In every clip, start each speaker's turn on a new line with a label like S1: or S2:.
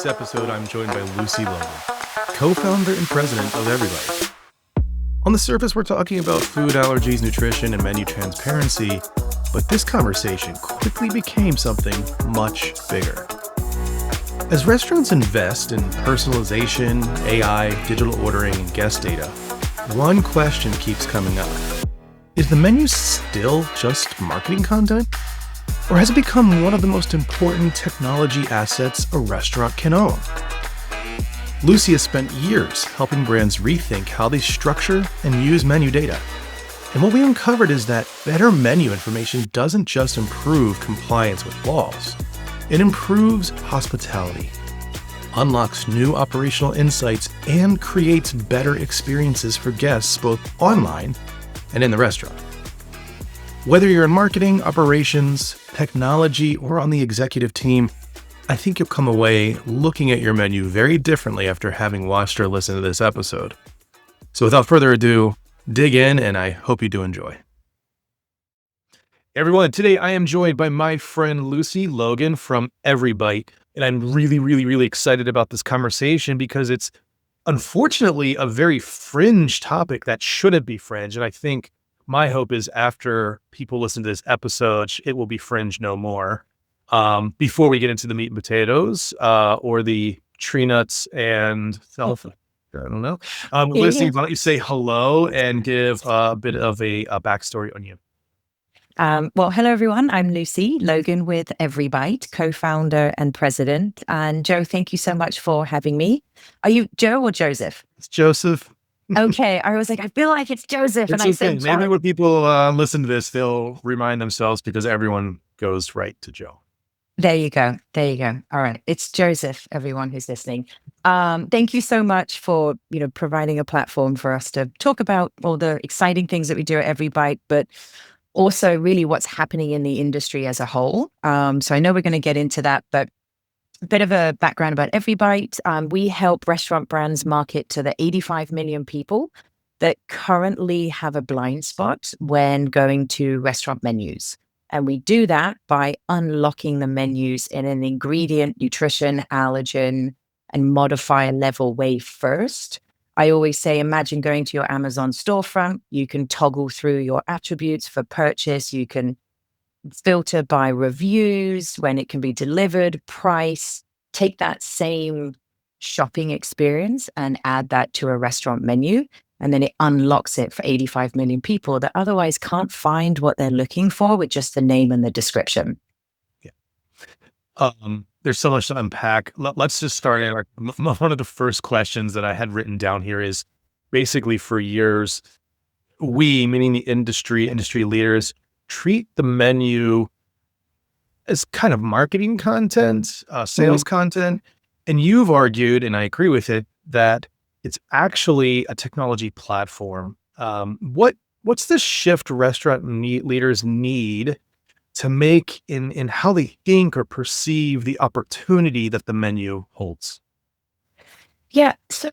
S1: this episode, I'm joined by Lucy Logan, co-founder and president of Everybite. On the surface, we're talking about food allergies, nutrition, and menu transparency, but this conversation quickly became something much bigger. As restaurants invest in personalization, AI, digital ordering, and guest data, one question keeps coming up. Is the menu still just marketing content? Or has it become one of the most important technology assets a restaurant can own? Lucy has spent years helping brands rethink how they structure and use menu data. And what we uncovered is that better menu information doesn't just improve compliance with laws. It improves hospitality, unlocks new operational insights, and creates better experiences for guests both online and in the restaurant. Whether you're in marketing, operations, technology, or on the executive team, I think you'll come away looking at your menu very differently after having watched or listened to this episode. So without further ado, dig in, and I hope you do enjoy. Everyone, today I am joined by my friend Lucy Logan from Everybite, and I'm really excited about this conversation because it's unfortunately a very fringe topic that shouldn't be fringe, and I think my hope is after people listen to this episode, it will be fringe no more. Before we get into the meat and potatoes, or the tree nuts and I don't know. Lucy, why don't you say hello and give a bit of a backstory on you?
S2: Well, hello, everyone. I'm Lucy Logan with Everybite, co-founder and president. And Joe, thank you so much for having me. Are you Joe or Joseph?
S1: It's Joseph.
S2: Okay. I was like, I feel like it's Joseph.
S1: It's
S2: and I
S1: said,
S2: Joe.
S1: Maybe when people listen to this, they'll remind themselves because everyone goes right to Joe.
S2: There you go. All right. It's Joseph, everyone who's listening. Thank you so much for, providing a platform for us to talk about all the exciting things that we do at Everybite, but also really what's happening in the industry as a whole. So I know we're going to get into that, but a bit of a background about Everybite. We help restaurant brands market to the 85 million people that currently have a blind spot when going to restaurant menus. And we do that by unlocking the menus in an ingredient, nutrition, allergen, and modifier level way first. I always say, imagine going to your Amazon storefront. You can toggle through your attributes for purchase. You can filter by reviews, when it can be delivered, price. Take that same shopping experience and add that to a restaurant menu. And then it unlocks it for 85 million people that otherwise can't find what they're looking for with just the name and the description.
S1: Yeah. There's so much to unpack. Let's just start. One of the first questions that I had written down here is basically for years, we, meaning the industry leaders, treat the menu as kind of marketing content, sales content. And you've argued, and I agree with it, that it's actually a technology platform. What's the shift restaurant leaders need to make in how they think or perceive the opportunity that the menu holds?
S2: Yeah. So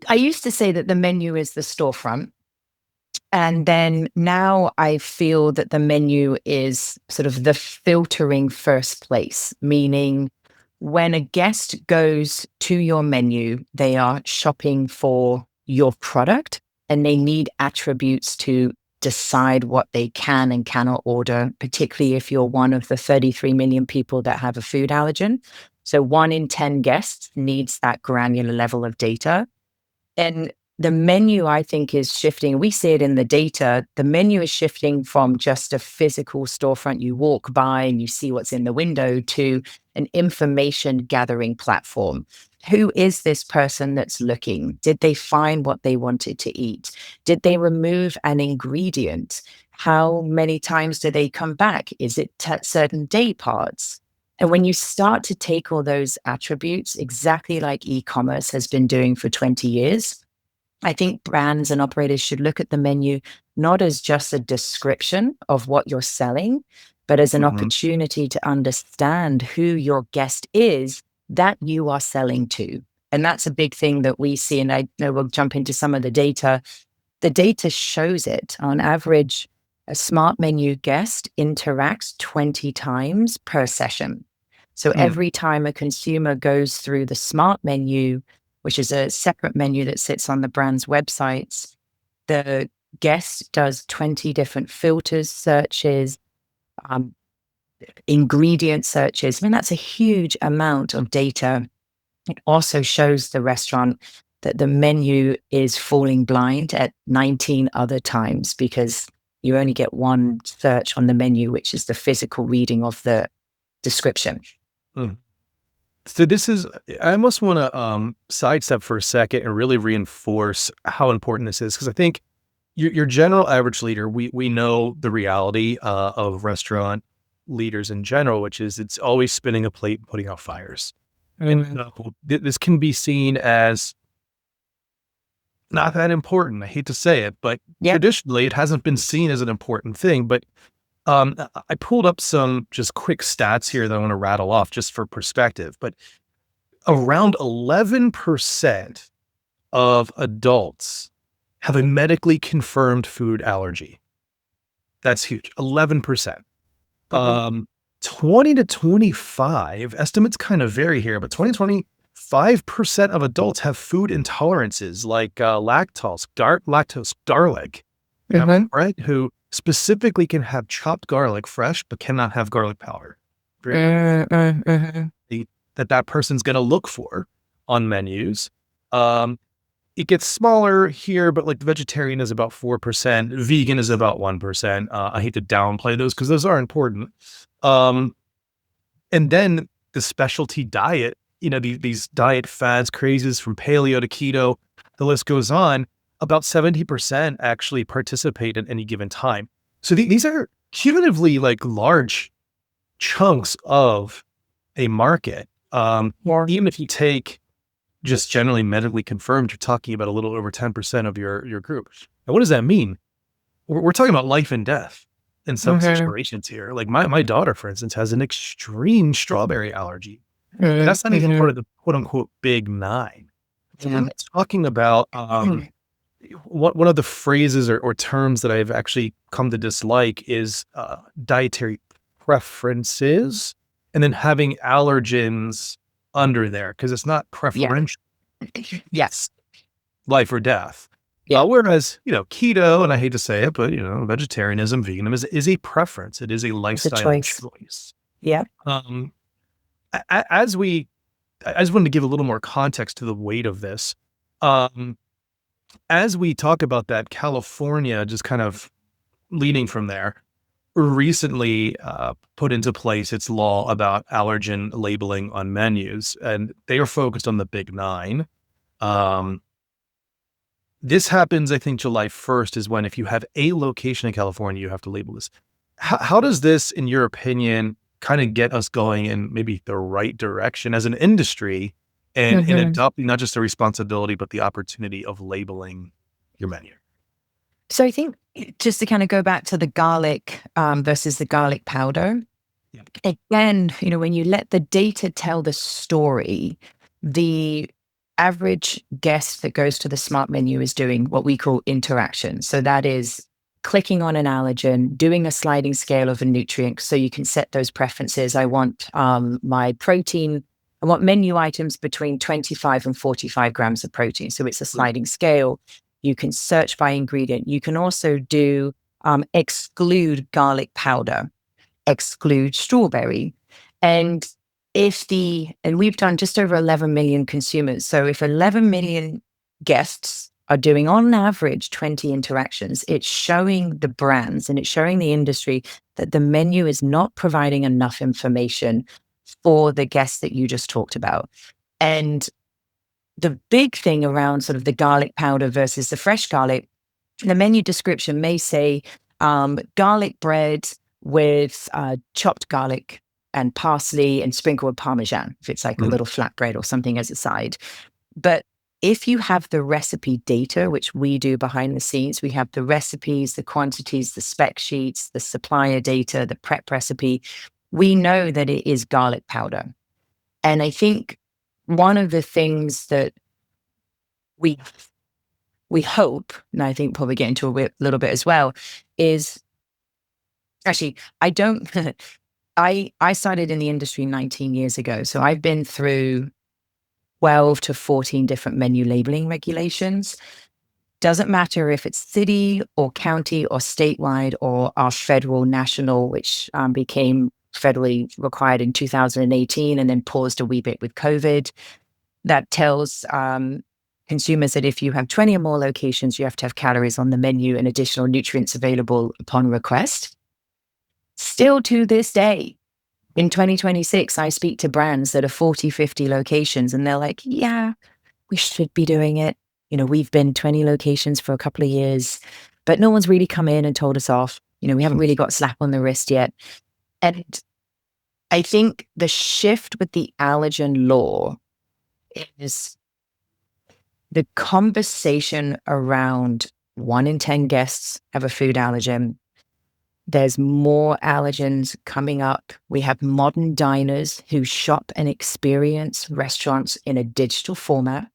S2: I used to say that the menu is the storefront. And then now I feel that the menu is sort of the filtering first place, meaning when a guest goes to your menu, they are shopping for your product and they need attributes to decide what they can and cannot order, particularly if you're one of the 33 million people that have a food allergen. So 1 in 10 guests needs that granular level of data. And the menu, I think, is shifting. We see it in the data. The menu is shifting from just a physical storefront you walk by and you see what's in the window to an information gathering platform. Who is this person that's looking? Did they find what they wanted to eat? Did they remove an ingredient? How many times do they come back? Is it certain day parts? And when you start to take all those attributes, exactly like e-commerce has been doing for 20 years, I think brands and operators should look at the menu not as just a description of what you're selling, but as an opportunity to understand who your guest is that you are selling to. And that's a big thing that we see. And I know we'll jump into some of the data. The data shows it. On average, a smart menu guest interacts 20 times per session. So every time a consumer goes through the smart menu, which is a separate menu that sits on the brand's websites, the guest does 20 different filters, searches, um, ingredient searches. I mean, that's a huge amount of data. It also shows the restaurant that the menu is falling blind at 19 other times because you only get one search on the menu, which is the physical reading of the description.
S1: So I almost want to sidestep for a second and really reinforce how important this is, because I think your general average leader, we know the reality of restaurant leaders in general, which is it's always spinning a plate and putting out fires. And this can be seen as not that important. I hate to say it, but traditionally it hasn't been seen as an important thing. But I pulled up some just quick stats here that I want to rattle off just for perspective. But around 11% of adults have a medically confirmed food allergy. That's huge. 11%. 20 to 25, estimates kind of vary here, but 25% of adults have food intolerances like lactose, garlic, right? Who specifically can have chopped garlic fresh, but cannot have garlic powder. That person's going to look for on menus. It gets smaller here, but like vegetarian is about 4%, vegan is about 1%. I hate to downplay those because those are important. And then the specialty diet, these diet fads, crazes from paleo to keto, the list goes on. About 70% actually participate at any given time. So these are cumulatively like large chunks of a market. Even if you take just generally medically confirmed, you're talking about a little over 10% of your group. Now, what does that mean? We're talking about life and death in some situations here. Like my daughter, for instance, has an extreme strawberry allergy. And that's not even part of the quote unquote big nine. I'm talking about one of the phrases or terms that I've actually come to dislike is dietary preferences, and then having allergens under there, because it's not preferential.
S2: Yes.
S1: Life or death. Whereas, keto, and I hate to say it, but, vegetarianism, veganism is a preference. It is a lifestyle choice.
S2: Yeah.
S1: I just wanted to give a little more context to the weight of this. As we talk about that, California, just kind of leading from there, recently put into place its law about allergen labeling on menus, and they are focused on the big nine. This happens, I think, July 1st is when, if you have a location in California, you have to label this. How does this, in your opinion, kind of get us going in maybe the right direction as an industry and adopting not just the responsibility, but the opportunity of labeling your menu?
S2: So I think just to kind of go back to the garlic versus the garlic powder, again, when you let the data tell the story, the average guest that goes to the smart menu is doing what we call interaction. So that is clicking on an allergen, doing a sliding scale of a nutrient. So you can set those preferences. I want my protein. I want menu items between 25 and 45 grams of protein. So it's a sliding scale. You can search by ingredient. You can also do exclude garlic powder, exclude strawberry. And we've done just over 11 million consumers. So if 11 million guests are doing on average 20 interactions, it's showing the brands and it's showing the industry that the menu is not providing enough information for the guests that you just talked about. And the big thing around sort of the garlic powder versus the fresh garlic, the menu description may say garlic bread with chopped garlic and parsley and sprinkled with Parmesan, if it's like a little flatbread or something as a side. But if you have the recipe data, which we do behind the scenes, we have the recipes, the quantities, the spec sheets, the supplier data, the prep recipe, we know that it is garlic powder. And I think one of the things that we hope, and I think probably get into a little bit as well, is actually, I started in the industry 19 years ago. So I've been through 12 to 14 different menu labeling regulations. Doesn't matter if it's city or county or statewide or our federal national, which became federally required in 2018 and then paused a wee bit with COVID. That tells consumers that if you have 20 or more locations, you have to have calories on the menu and additional nutrients available upon request. Still to this day, in 2026, I speak to brands that are 40, 50 locations, and they're like, yeah, we should be doing it. We've been 20 locations for a couple of years, but no one's really come in and told us off. We haven't really got a slap on the wrist yet. And I think the shift with the allergen law is the conversation around 1 in 10 guests have a food allergen. There's more allergens coming up. We have modern diners who shop and experience restaurants in a digital format.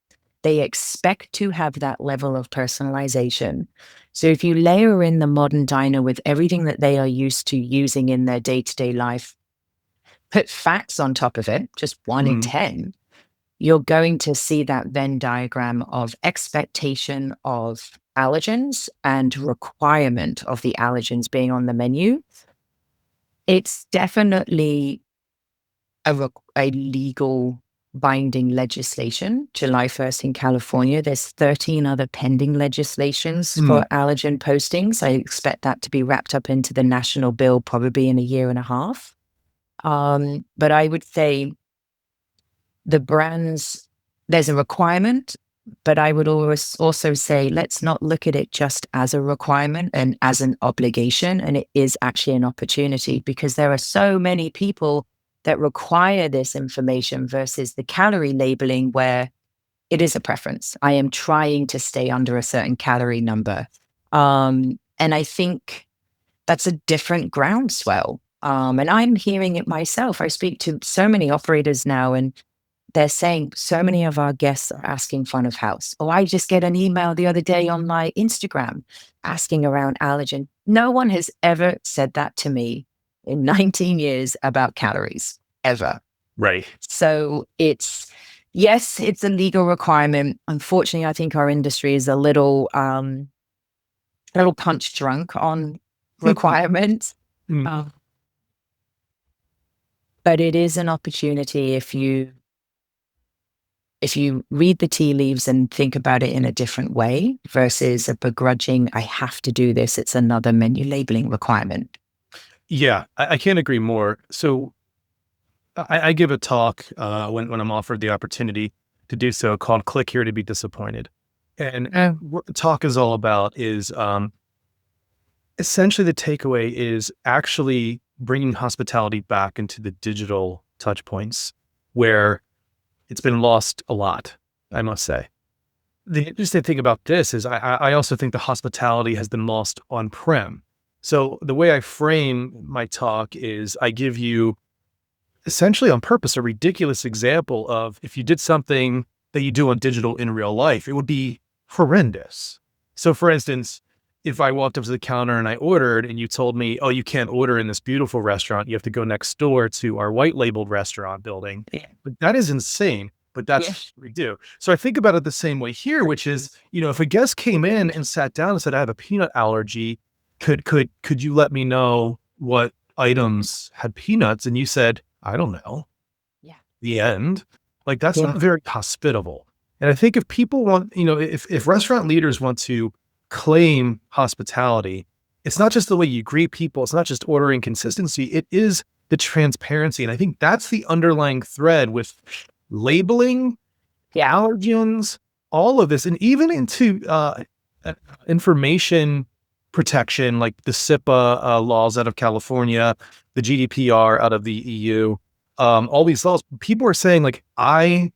S2: They expect to have that level of personalization. So if you layer in the modern diner with everything that they are used to using in their day-to-day life, put facts on top of it, just 1 in 10, you're going to see that Venn diagram of expectation of allergens and requirement of the allergens being on the menu. It's definitely a legal binding legislation, July 1st in California. There's 13 other pending legislations for allergen postings. I expect that to be wrapped up into the national bill probably in a year and a half. But I would say the brands, there's a requirement, but I would always also say, let's not look at it just as a requirement and as an obligation. And it is actually an opportunity, because there are so many people that require this information versus the calorie labeling where it is a preference. I am trying to stay under a certain calorie number. And I think that's a different groundswell. And I'm hearing it myself. I speak to so many operators now, and they're saying so many of our guests are asking front of house. Oh, I just get an email the other day on my Instagram asking around allergen. No one has ever said that to me in 19 years about calories, ever.
S1: Right.
S2: So yes, it's a legal requirement. Unfortunately, I think our industry is a little punch drunk on requirements. But it is an opportunity if you read the tea leaves and think about it in a different way versus a begrudging, I have to do this, it's another menu labeling requirement.
S1: Yeah, I can't agree more. So I give a talk when I'm offered the opportunity to do so called Click Here to Be Disappointed. And what the talk is all about is essentially the takeaway is actually bringing hospitality back into the digital touch points where it's been lost a lot, I must say. The interesting thing about this is I also think the hospitality has been lost on-prem. So the way I frame my talk is I give you essentially on purpose a ridiculous example of if you did something that you do on digital in real life, it would be horrendous. So for instance, if I walked up to the counter and I ordered and you told me, oh, you can't order in this beautiful restaurant, you have to go next door to our white labeled restaurant building. Yeah. But that is insane. But that's what we do. So I think about it the same way here, which is, if a guest came in and sat down and said, I have a peanut allergy, could you let me know what items had peanuts? And you said, I don't know. Yeah. The end. Like that's not very hospitable. And I think if people want, if restaurant leaders want to claim hospitality, it's not just the way you greet people. It's not just ordering consistency. It is the transparency. And I think that's the underlying thread with labeling, allergens, all of this, and even into information protection, like the SIPA laws out of California, the GDPR out of the EU, all these laws. People are saying like, I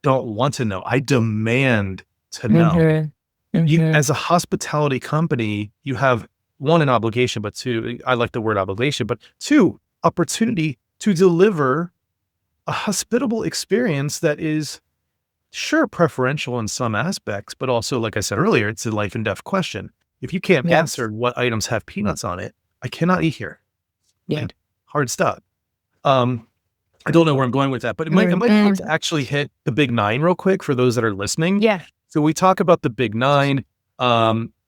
S1: don't want to know. I demand to know. You, as a hospitality company, you have one, an obligation, but two, I like the word obligation, but two, opportunity to deliver a hospitable experience that is sure preferential in some aspects, but also, like I said earlier, it's a life and death question. If you can't answer what items have peanuts on it, I cannot eat here. Yeah. Hard stop. I don't know where I'm going with that, but it might be good to actually hit the big nine real quick for those that are listening.
S2: Yeah.
S1: So we talk about the big nine.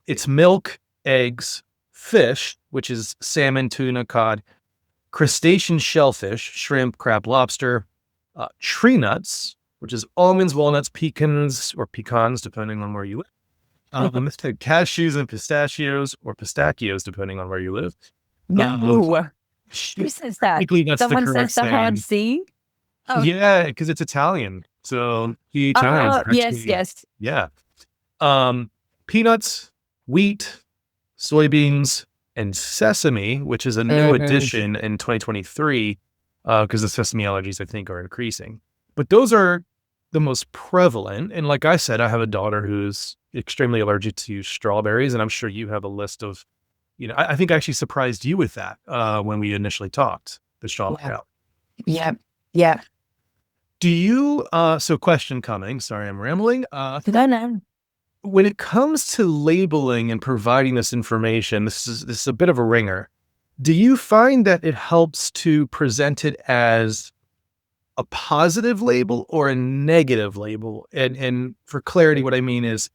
S1: It's milk, eggs, fish, which is salmon, tuna, cod, crustacean shellfish, shrimp, crab, lobster, tree nuts, which is almonds, walnuts, pecans, depending on where you live. Cashews and pistachios, or pistachios, depending on where you live.
S2: No. Who says that?
S1: Technically, that's the
S2: Someone
S1: correct
S2: says the hard
S1: saying.
S2: C? Oh.
S1: Yeah, because it's Italian. So the Italians are actually,
S2: yes.
S1: yeah. Peanuts, wheat, soybeans, and sesame, which is a new addition in 2023, because the sesame allergies, I think, are increasing. But those are the most prevalent. And like I said, I have a daughter who's extremely allergic to strawberries, and I'm sure you have a list of, I think I actually surprised you with that when we initially talked, the strawberry.
S2: Yeah.
S1: Do you, so question coming, sorry, I'm rambling.
S2: No.
S1: When it comes to labeling and providing this information, this is a bit of a ringer. Do you find that it helps to present it as a positive label or a negative label? And for clarity, what I mean is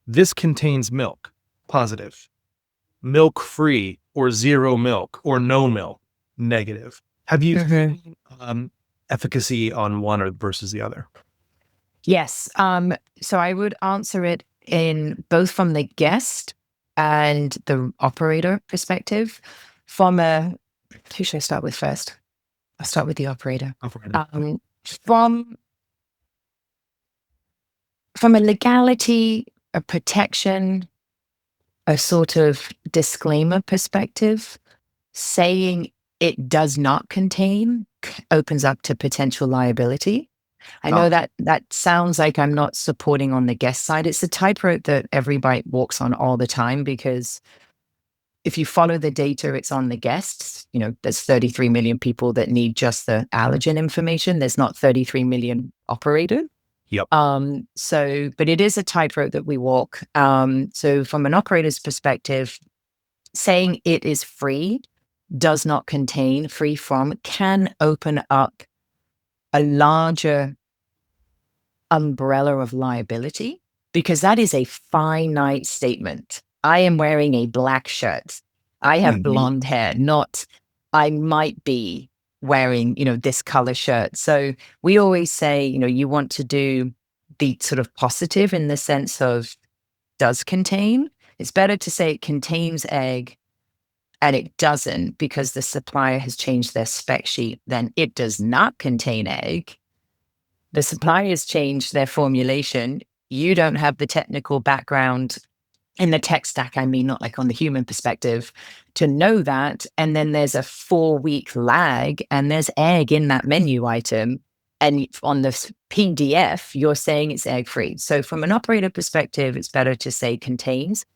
S1: this contains milk, positive, milk free or zero milk or no milk, negative. Have you seen efficacy on one or versus the other?
S2: Yes. So I would answer it in both from the guest and the operator perspective. Who should I start with first? I'll start with the operator. From a legality, a protection, a sort of disclaimer perspective, saying it does not contain opens up to potential liability. I know that sounds like I'm not supporting on the guest side. It's a tightrope that Everybite walks on all the time, because if you follow the data, it's on the guests. There's 33 million people that need just the allergen information. There's not 33 million operators.
S1: Yep.
S2: But it is a tightrope that we walk. So from an operator's perspective, saying it is free, does not contain, free from, can open up a larger umbrella of liability, because that is a finite statement. I am wearing a black shirt. I have blonde hair, not I might be wearing, this color shirt. So we always say, you want to do the sort of positive in the sense of does contain. It's better to say it contains egg and it doesn't, because the supplier has changed their spec sheet, than it does not contain egg. The supplier has changed their formulation. You don't have the technical background in the tech stack, I mean, not like on the human perspective, to know that. And then there's a 4-week lag and there's egg in that menu item. And on the PDF, you're saying it's egg free. So from an operator perspective, it's better to say contains.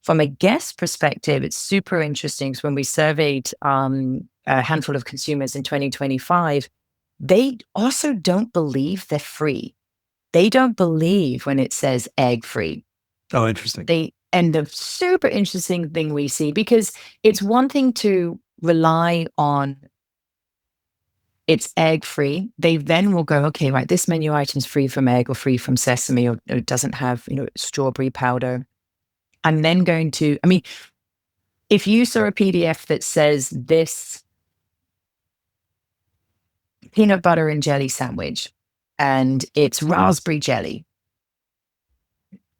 S2: From a guest perspective, it's super interesting. So when we surveyed a handful of consumers in 2025, they also don't believe they're free. They don't believe when it says egg free.
S1: Oh, interesting.
S2: And the super interesting thing we see, because it's one thing to rely on it's egg free. They then will go, okay, right, this menu item is free from egg or free from sesame, or it doesn't have, strawberry powder. I'm then going to, if you saw a PDF that says this peanut butter and jelly sandwich and it's raspberry jelly,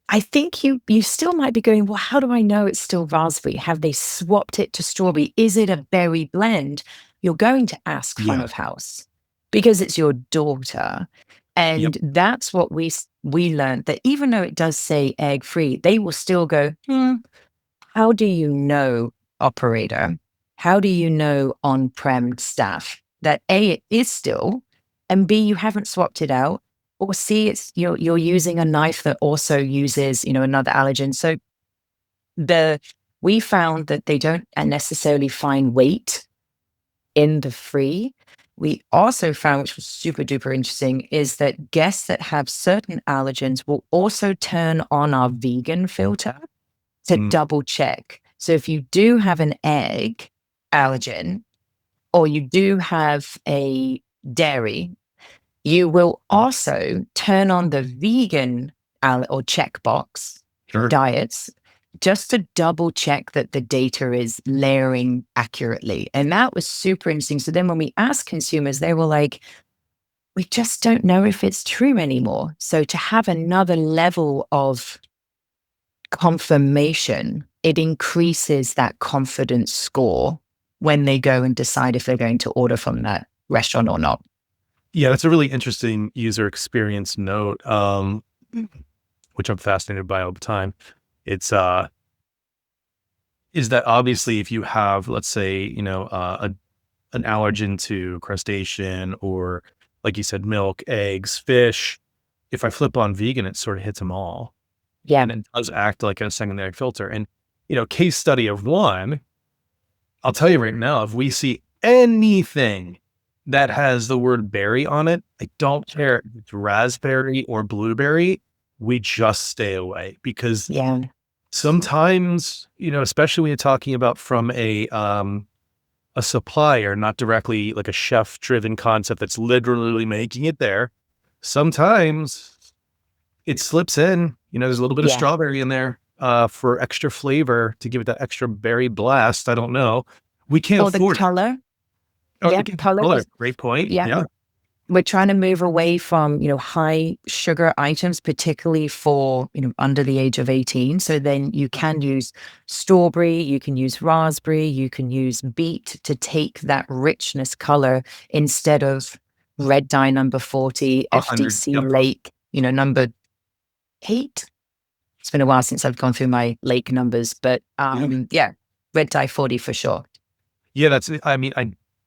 S2: I think you still might be going, well, how do I know it's still raspberry? Have they swapped it to strawberry? Is it a berry blend? You're going to ask front of house because it's your daughter. And that's what we learned, that even though it does say egg free, they will still go, how do you know, operator? How do you know on-prem staff that A, it is still, and B, you haven't swapped it out, or C, it's you're using a knife that also uses, another allergen. So we found that they don't necessarily find weight in the free. We also found, which was super duper interesting, is that guests that have certain allergens will also turn on our vegan filter to double check. So if you do have an egg allergen, or you do have a dairy, you will also turn on the vegan or checkbox diets just to double check that the data is layering accurately. And that was super interesting. So then when we asked consumers, they were like, we just don't know if it's true anymore. So to have another level of confirmation, it increases that confidence score when they go and decide if they're going to order from that restaurant or not.
S1: Yeah, that's a really interesting user experience note, which I'm fascinated by all the time. It's is that obviously if you have, let's say, an allergen to crustacean or, like you said, milk, eggs, fish, if I flip on vegan, it sort of hits them all.
S2: Yeah.
S1: And it does act like a secondary filter. And, case study of one, I'll tell you right now, if we see anything that has the word berry on it, I don't care if it's raspberry or blueberry, we just stay away because sometimes, especially when you're talking about from a supplier, not directly like a chef driven concept that's literally making it there, sometimes it slips in, there's a little bit of strawberry in there for extra flavor to give it that extra berry blast. I don't know. We can't afford
S2: the color.
S1: Color. Great point. Yeah.
S2: We're trying to move away from, high sugar items, particularly for, under the age of 18. So then you can use strawberry, you can use raspberry, you can use beet to take that richness color instead of red dye number 40, FDC Lake, number 8. It's been a while since I've gone through my Lake numbers, but red dye 40 for sure.
S1: Yeah,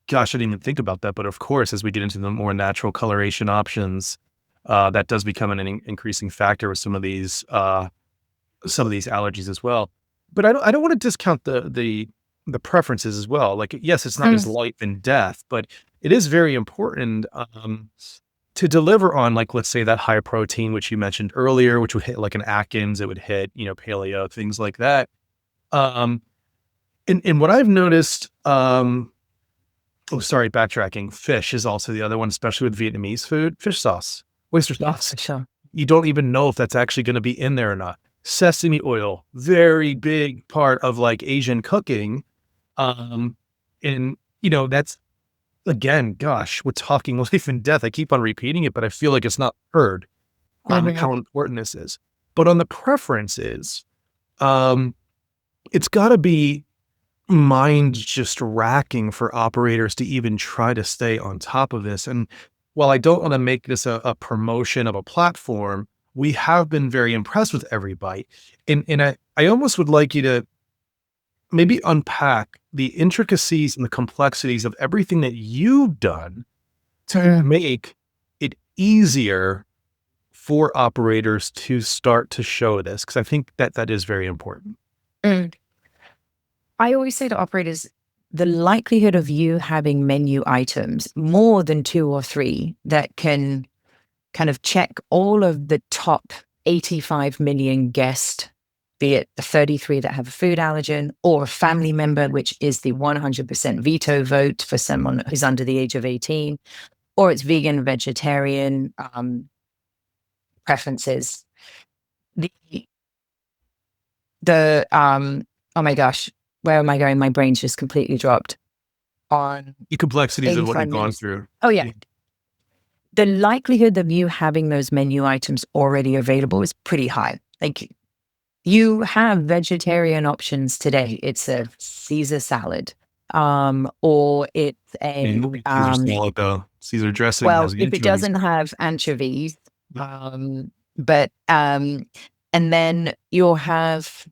S1: gosh, I didn't even think about that. But of course, as we get into the more natural coloration options, that does become an increasing factor with some of these allergies as well. But I don't want to discount the preferences as well. Like, yes, it's not as life and death, but it is very important to deliver on, like, let's say that high protein, which you mentioned earlier, which would hit like an Atkins, it would hit, paleo, things like that. And what I've noticed, backtracking. Fish is also the other one, especially with Vietnamese food. Fish sauce, oyster sauce.
S2: Sure.
S1: You don't even know if that's actually going to be in there or not. Sesame oil, very big part of like Asian cooking. And that's, again, gosh, we're talking life and death. I keep on repeating it, but I feel like it's not heard on how important this is. But on the preferences, it's got to be mind just racking for operators to even try to stay on top of this. And while I don't want to make this a promotion of a platform, we have been very impressed with Everybite. And I almost would like you to maybe unpack the intricacies and the complexities of everything that you've done to make it easier for operators to start to show this. Because I think that is very important.
S2: I always say to operators, the likelihood of you having menu items, more than 2 or 3, that can kind of check all of the top 85 million guests, be it the 33 that have a food allergen or a family member, which is the 100% veto vote for someone who's under the age of 18, or it's vegan, vegetarian preferences. Oh my gosh, where am I going? My brain's just completely dropped on
S1: the complexities of what you've gone through.
S2: Oh yeah. The likelihood of you having those menu items already available is pretty high. Like, you have vegetarian options today. It's a Caesar salad, or it's a
S1: Caesar salad though. Caesar dressing.
S2: Well, if it doesn't have anchovies, and then you'll have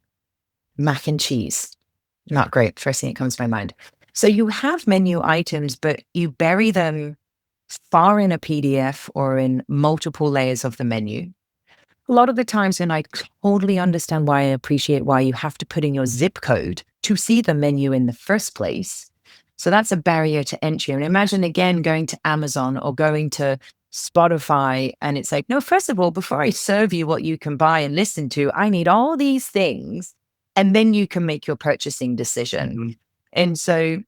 S2: mac and cheese. Not great. First thing that comes to my mind. So you have menu items, but you bury them far in a PDF or in multiple layers of the menu. A lot of the times, and I totally understand why, I appreciate why you have to put in your zip code to see the menu in the first place. So that's a barrier to entry. And imagine, again, going to Amazon or going to Spotify, and it's like, no, first of all, before I serve you what you can buy and listen to, I need all these things, and then you can make your purchasing decision. And so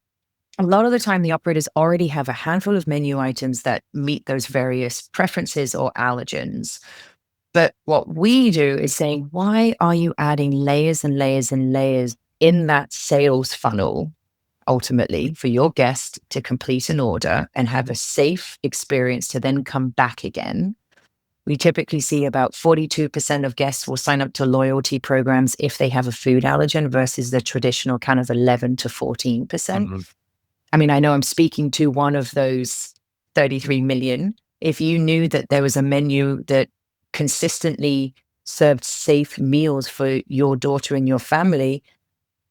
S2: a lot of the time the operators already have a handful of menu items that meet those various preferences or allergens. But what we do is saying, why are you adding layers and layers and layers in that sales funnel, ultimately, for your guest to complete an order and have a safe experience to then come back again? We typically see about 42% of guests will sign up to loyalty programs if they have a food allergen versus the traditional kind of 11 to 14%.
S1: Mm-hmm.
S2: I mean, I know I'm speaking to one of those 33 million. If you knew that there was a menu that consistently served safe meals for your daughter and your family,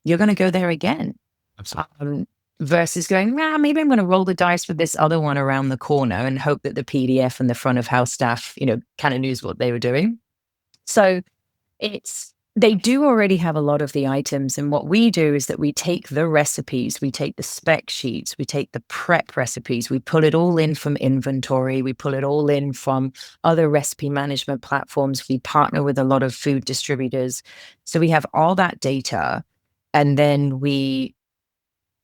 S2: you're going to go there again.
S1: Absolutely.
S2: Versus going, maybe I'm going to roll the dice with this other one around the corner and hope that the PDF and the front of house staff, kind of knew what they were doing. So they do already have a lot of the items. And what we do is that we take the recipes, we take the spec sheets, we take the prep recipes, we pull it all in from inventory, we pull it all in from other recipe management platforms. We partner with a lot of food distributors. So we have all that data, and then we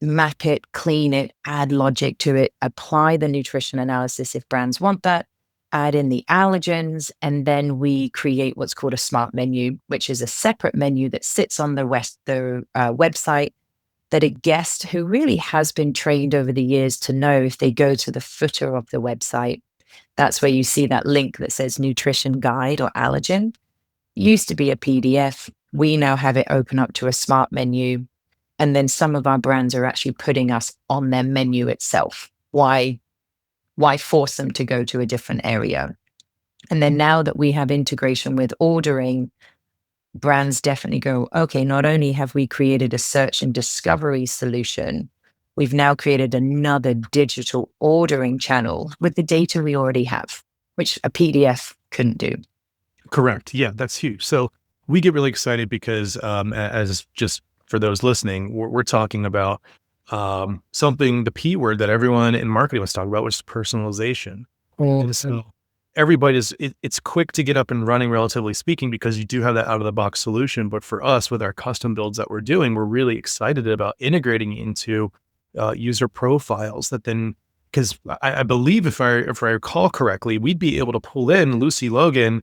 S2: map it, clean it, add logic to it, apply the nutrition analysis if brands want that, add in the allergens, and then we create what's called a smart menu, which is a separate menu that sits on the website that a guest who really has been trained over the years to know, if they go to the footer of the website, that's where you see that link that says nutrition guide or allergen. Used to be a PDF. We now have it open up to a smart menu. And then some of our brands are actually putting us on their menu itself. Why force them to go to a different area? And then now that we have integration with ordering, brands definitely go, okay, not only have we created a search and discovery solution, we've now created another digital ordering channel with the data we already have, which a PDF couldn't do.
S1: Correct. Yeah, that's huge. So we get really excited because as just for those listening, we're talking about something, the P word that everyone in marketing was talking about, which is personalization. And so it's quick to get up and running, relatively speaking, because you do have that out of the box solution. But for us, with our custom builds that we're doing, we're really excited about integrating into user profiles that then, because I believe if I recall correctly, we'd be able to pull in Lucy Logan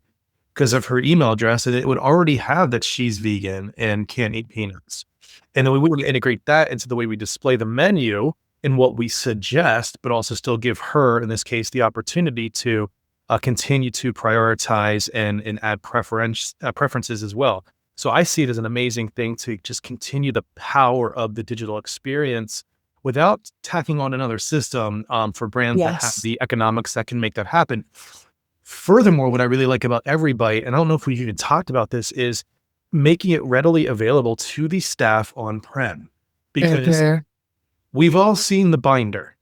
S1: because of her email address, and it would already have that she's vegan and can't eat peanuts. And then we would integrate that into the way we display the menu and what we suggest, but also still give her, in this case, the opportunity to continue to prioritize and add preferences as well. So I see it as an amazing thing to just continue the power of the digital experience without tacking on another system for brands that have the economics that can make that happen. Furthermore, what I really like about Everybite, and I don't know if we've even talked about this, is making it readily available to the staff on-prem, because we've all seen the binder.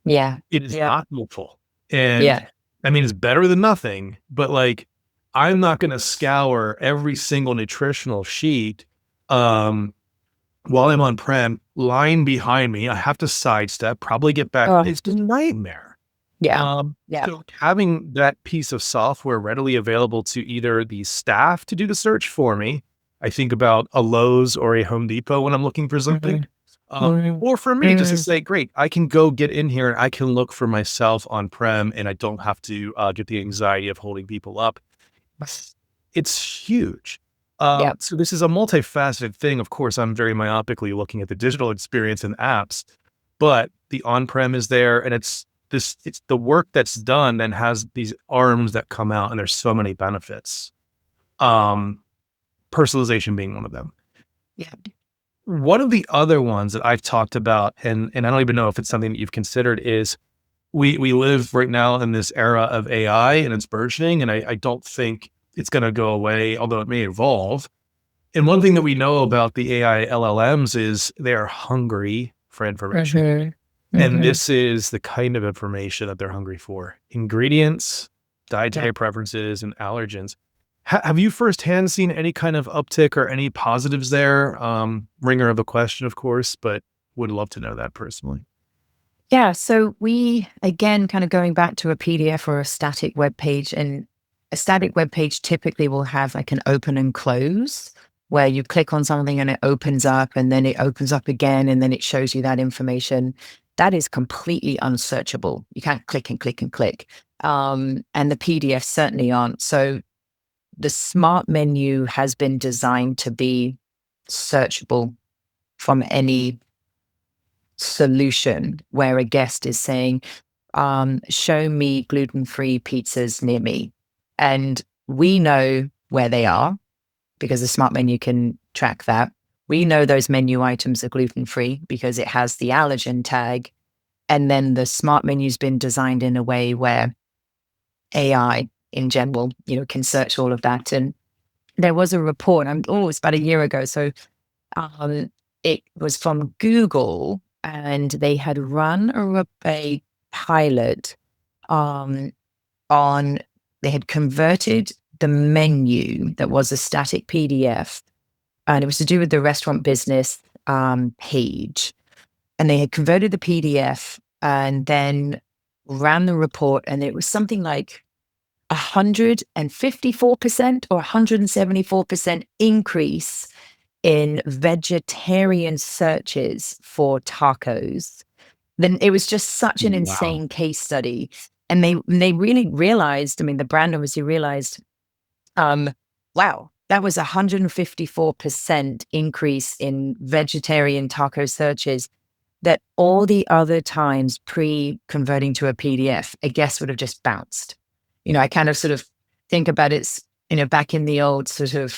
S2: Yeah.
S1: It is not helpful. And I mean, it's better than nothing, but like, I'm not going to scour every single nutritional sheet while I'm on-prem, line behind me. I have to sidestep, probably get back. It's a nightmare. So having that piece of software readily available to either the staff to do the search for me, I think about a Lowe's or a Home Depot when I'm looking for something, or for me just to say, great, I can go get in here and I can look for myself on-prem, and I don't have to get the anxiety of holding people up. It's huge. So this is a multifaceted thing. Of course, I'm very myopically looking at the digital experience and apps, but the on-prem is there, and it's the work that's done and has these arms that come out, and there's so many benefits. Personalization being one of them.
S2: Yeah.
S1: One of the other ones that I've talked about, and I don't even know if it's something that you've considered, is we live right now in this era of AI and it's burgeoning, and I don't think it's going to go away, although it may evolve. And one thing that we know about the AI LLMs is they are hungry for information. And this is the kind of information that they're hungry for: ingredients, dietary preferences, and allergens. Have you firsthand seen any kind of uptick or any positives there? Ringer of the question, of course, but would love to know that personally.
S2: Yeah. So we, again, kind of going back to a PDF or a static web page, and a static web page typically will have like an open and close. where you click on something and it opens up and then it opens up again and then it shows you that information. That is completely unsearchable. You can't click and click and click. And the PDFs certainly aren't. So the smart menu has been designed to be searchable from any solution where a guest is saying, show me gluten-free pizzas near me. And we know where they are because the smart menu can track that. We know those menu items are gluten-free because it has the allergen tag. And then the smart menu's been designed in a way where AI in general, can search all of that. And there was a report, it's about a year ago. So it was from Google, and they had run a pilot on, they had converted the menu that was a static PDF, and it was to do with the restaurant business page. And they had converted the PDF and then ran the report, and it was something like 154% or 174% increase in vegetarian searches for tacos. Then it was just such an insane case study. And they really realized, the brand obviously realized, wow, that was 154% increase in vegetarian taco searches that all the other times pre-converting to a PDF, a guest would have just bounced. I kind of sort of think about it, back in the old sort of,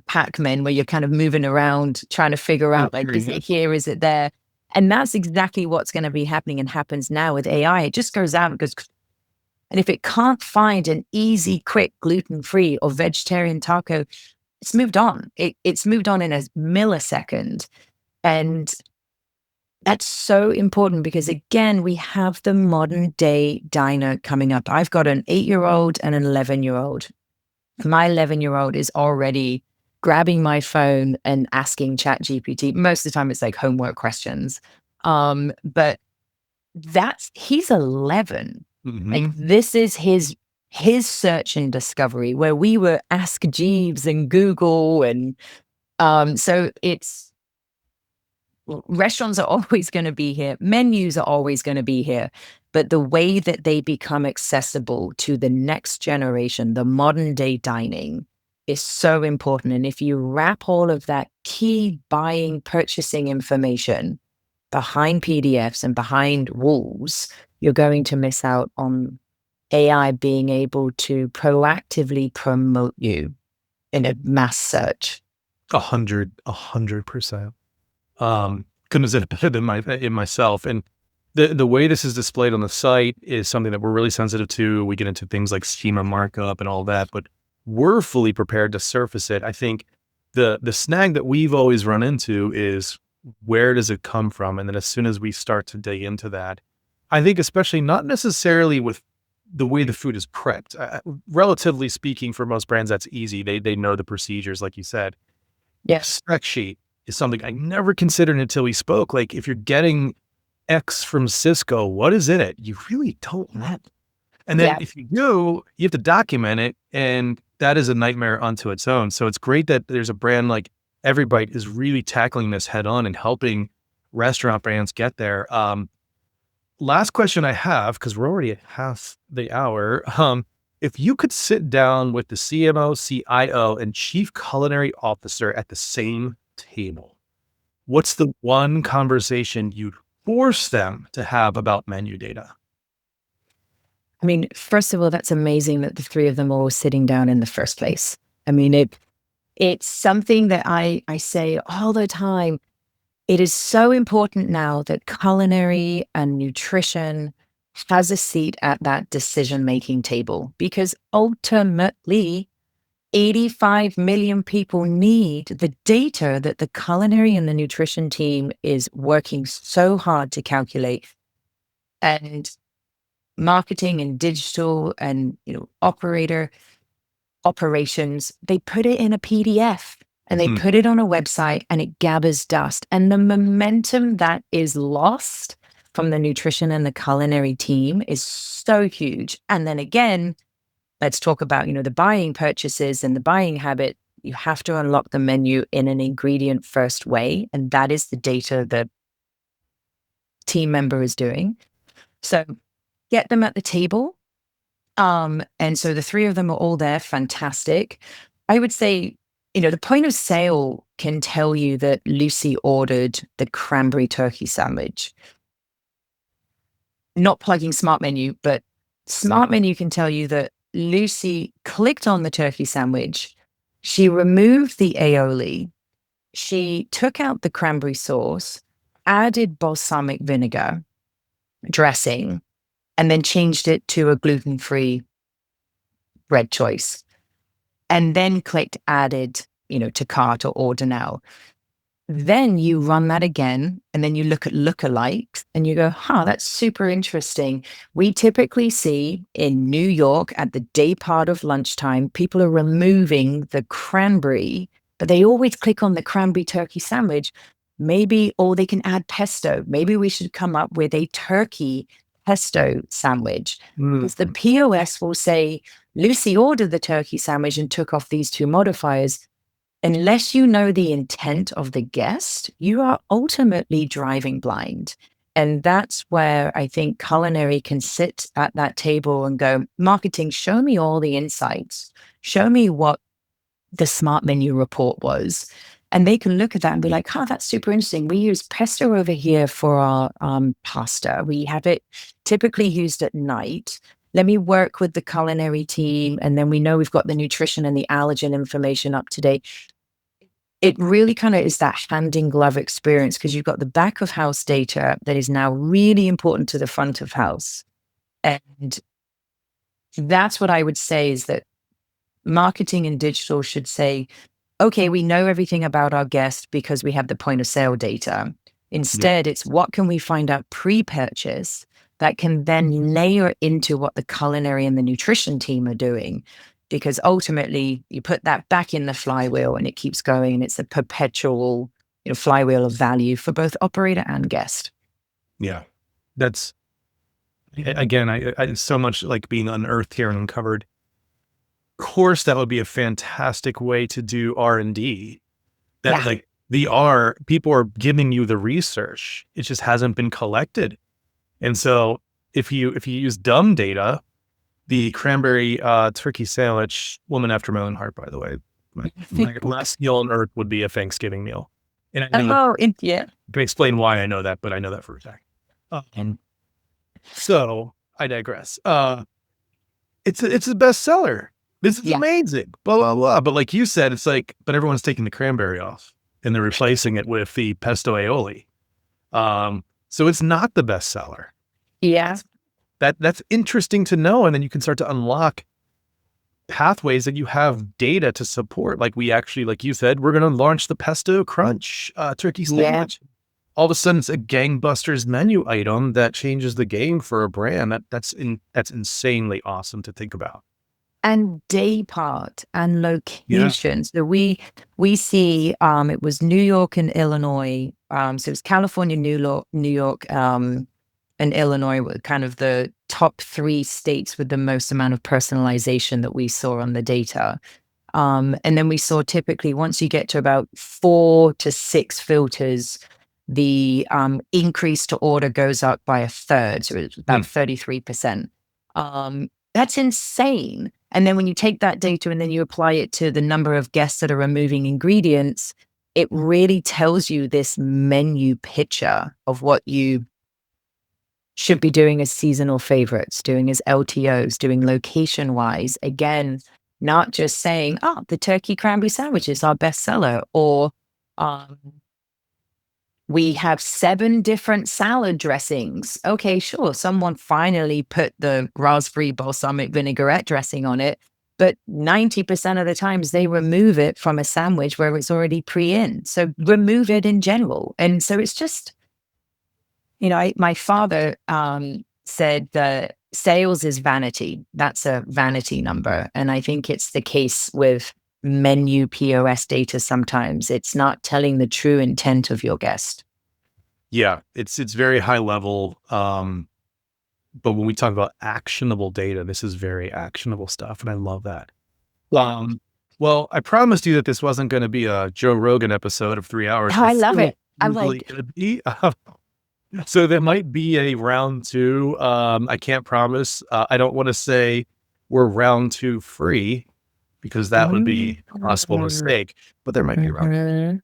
S2: Pac-Man, where you're kind of moving around, trying to figure out, like, is it here, is it there? And that's exactly what's going to be happening and happens now with AI. It just goes out and goes, and if it can't find an easy, quick, gluten-free or vegetarian taco, it's moved on. It's moved on in a millisecond. And that's so important because, again, we have the modern day diner coming up. I've got an 8-year-old and an 11-year-old. My 11-year-old is already grabbing my phone and asking ChatGPT. Most of the time it's like homework questions. But he's 11. Like, this is his search and discovery, where we were Ask Jeeves and Google. And so restaurants are always going to be here. Menus are always going to be here. But the way that they become accessible to the next generation, the modern day dining, is so important. And if you wrap all of that key buying, purchasing information behind PDFs and behind rules, you're going to miss out on AI being able to proactively promote you in a mass search.
S1: 100%. Couldn't have said it better than myself. And the way this is displayed on the site is something that we're really sensitive to. We get into things like schema markup and all that, but we're fully prepared to surface it. I think the snag that we've always run into is, where does it come from? And then as soon as we start to dig into that, I think, especially not necessarily with the way the food is prepped, relatively speaking, for most brands, that's easy. They know the procedures, like you said.
S2: Yes.
S1: Spec sheet is something I never considered until we spoke. Like, if you're getting X from Cisco, what is in it? You really don't know. And then if you do, you have to document it, and that is a nightmare unto its own. So it's great that there's a brand like Everybite is really tackling this head on and helping restaurant brands get there. Last question I have, because we're already at half the hour. If you could sit down with the CMO, CIO, and Chief Culinary Officer at the same table, what's the one conversation you'd force them to have about menu data?
S2: First of all, that's amazing that the three of them are all sitting down in the first place. It's something that I say all the time. It is so important now that culinary and nutrition has a seat at that decision-making table, because ultimately 85 million people need the data that the culinary and the nutrition team is working so hard to calculate. And marketing and digital and operations, they put it in a PDF and they put it on a website, and it gathers dust. And the momentum that is lost from the nutrition and the culinary team is so huge. And then again, let's talk about, the buying purchases and the buying habit. You have to unlock the menu in an ingredient first way. And that is the data the team member is doing. So get them at the table. And so the three of them are all there. Fantastic. I would say, the point of sale can tell you that Lucy ordered the cranberry turkey sandwich. Not plugging Smart Menu, but Smart Menu can tell you that Lucy clicked on the turkey sandwich. She removed the aioli. She took out the cranberry sauce, added balsamic vinegar dressing, and then changed it to a gluten-free bread choice. And then clicked added, to cart or order now. Then you run that again, and then you look at lookalikes and you go, that's super interesting. We typically see in New York at the day part of lunchtime, people are removing the cranberry, but they always click on the cranberry turkey sandwich. Maybe, or they can add pesto. Maybe we should come up with a turkey pesto sandwich. Because the POS will say, Lucy ordered the turkey sandwich and took off these two modifiers. Unless you know the intent of the guest, you are ultimately driving blind. And that's where I think culinary can sit at that table and go, marketing, show me all the insights. Show me what the Smart Menu report was. And they can look at that and be like, that's super interesting. We use pesto over here for our pasta. We have it typically used at night. Let me work with the culinary team. And then we know we've got the nutrition and the allergen information up to date. It really kind of is that hand in glove experience because you've got the back of house data that is now really important to the front of house. And that's what I would say is that marketing and digital should say, okay, we know everything about our guest because we have the point of sale data. Instead, it's what can we find out pre-purchase that can then layer into what the culinary and the nutrition team are doing. Because ultimately, you put that back in the flywheel and it keeps going, and it's a perpetual flywheel of value for both operator and guest.
S1: Yeah, that's, again, I so much like being unearthed here and uncovered. Of course, that would be a fantastic way to do R&D. That like people are giving you the research. It just hasn't been collected. And so if you use dumb data, the cranberry turkey sandwich, woman after my own heart, by the way. My last meal on earth would be a Thanksgiving meal. And I can explain why I know that, but I know that for a fact. And so I digress. It's a bestseller. This is amazing. Blah, blah, blah. But like you said, it's like, but everyone's taking the cranberry off and they're replacing it with the pesto aioli. So it's not the bestseller.
S2: Yeah.
S1: That's interesting to know. And then you can start to unlock pathways that you have data to support. Like we actually, like you said, we're going to launch the pesto crunch turkey sandwich. Yeah. All of a sudden it's a gangbusters menu item that changes the game for a brand. That's insanely awesome to think about.
S2: And day part and locations. So we see it was New York and Illinois. So it was California, New York, and Illinois were kind of the top 3 states with the most amount of personalization that we saw on the data. And then we saw typically once you get to about 4 to 6 filters, the increase to order goes up by a third. So it's about 33%. That's insane. And then when you take that data and then you apply it to the number of guests that are removing ingredients, it really tells you this menu picture of what you should be doing as seasonal favorites, doing as LTOs, doing location-wise. Again, not just saying, the turkey cranberry sandwich is our bestseller, or we have 7 different salad dressings. Okay, sure. Someone finally put the raspberry balsamic vinaigrette dressing on it, but 90% of the times they remove it from a sandwich where it's already pre-in. So remove it in general. And so it's just, my father said that sales is vanity. That's a vanity number. And I think it's the case with menu POS data sometimes. It's not telling the true intent of your guest.
S1: Yeah, it's very high level. But when we talk about actionable data, this is very actionable stuff. And I love that. Well, I promised you that this wasn't going to be a Joe Rogan episode of 3 hours.
S2: Oh, I love it. I'm
S1: Usually
S2: like,
S1: gonna be. So there might be a round two. I can't promise. I don't want to say we're round two free because that would be a possible mistake, but there might be a round.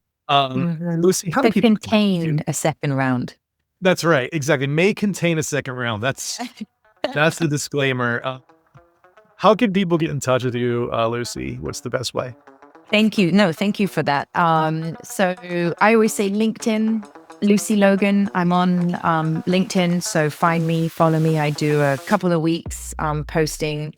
S1: Lucy, how do
S2: could
S1: people
S2: contain a second round.
S1: That's right. Exactly. May contain a second round. That's the disclaimer. How can people get in touch with you, Lucy? What's the best way?
S2: Thank you. No, thank you for that. So I always say LinkedIn, Lucy Logan. I'm on LinkedIn, so find me, follow me. I do a couple of weeks posting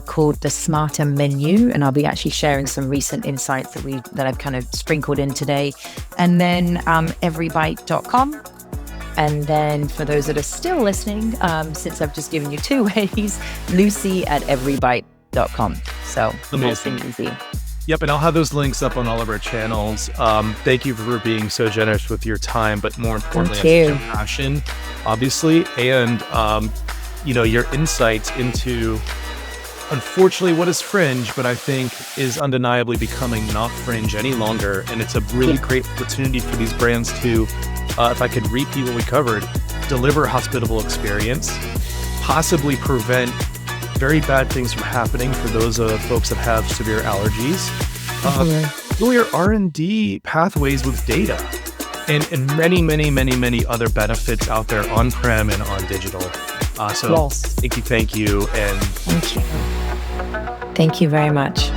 S2: called The Smarter Menu, and I'll be actually sharing some recent insights that I've kind of sprinkled in today. And then everybite.com. And then for those that are still listening, since I've just given you two ways, lucy@everybite.com. So nice and easy.
S1: Yep, and I'll have those links up on all of our channels. Thank you for being so generous with your time, but more importantly, your passion, obviously, and your insights into, unfortunately, what is fringe, but I think is undeniably becoming not fringe any longer. And it's a really great opportunity for these brands to, if I could repeat what we covered, deliver a hospitable experience, possibly prevent very bad things from happening for those folks that have severe allergies. Really are R&D pathways with data and many, many, many, many other benefits out there on-prem and on digital. So thank you. And
S2: thank you very much.